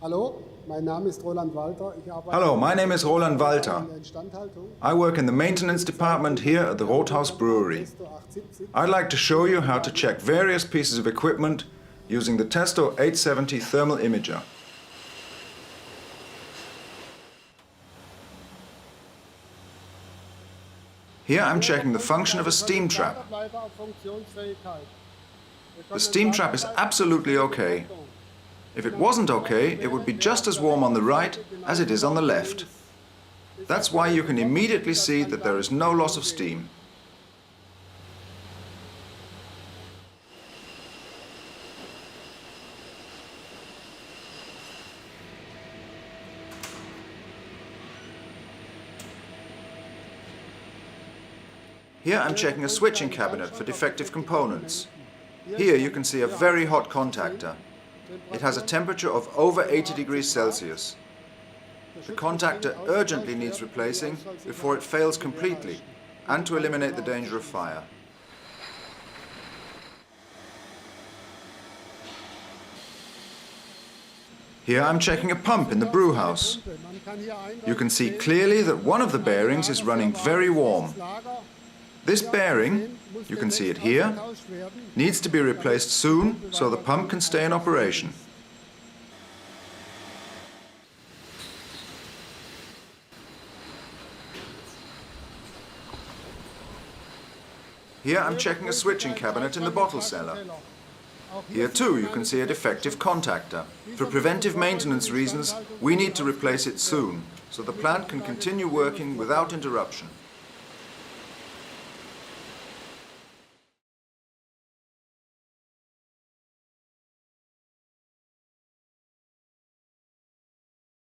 Hello, my name is Roland Walter. I work in the maintenance department here at the Rothaus Brewery. I'd like to show you how to check various pieces of equipment using the Testo 870 thermal imager. Here I'm checking the function of a steam trap. The steam trap is absolutely okay. If it wasn't okay, it would be just as warm on the right as it is on the left. That's why you can immediately see that there is no loss of steam. Here I'm checking a switching cabinet for defective components. Here you can see a very hot contactor. It has a temperature of over 80 degrees Celsius. The contactor urgently needs replacing before it fails completely and to eliminate the danger of fire. Here I'm checking a pump in the brew house. You can see clearly that one of the bearings is running very warm. This bearing, you can see it here, needs to be replaced soon so the pump can stay in operation. Here I'm checking a switching cabinet in the bottle cellar. Here too you can see a defective contactor. For preventive maintenance reasons, we need to replace it soon, so the plant can continue working without interruption.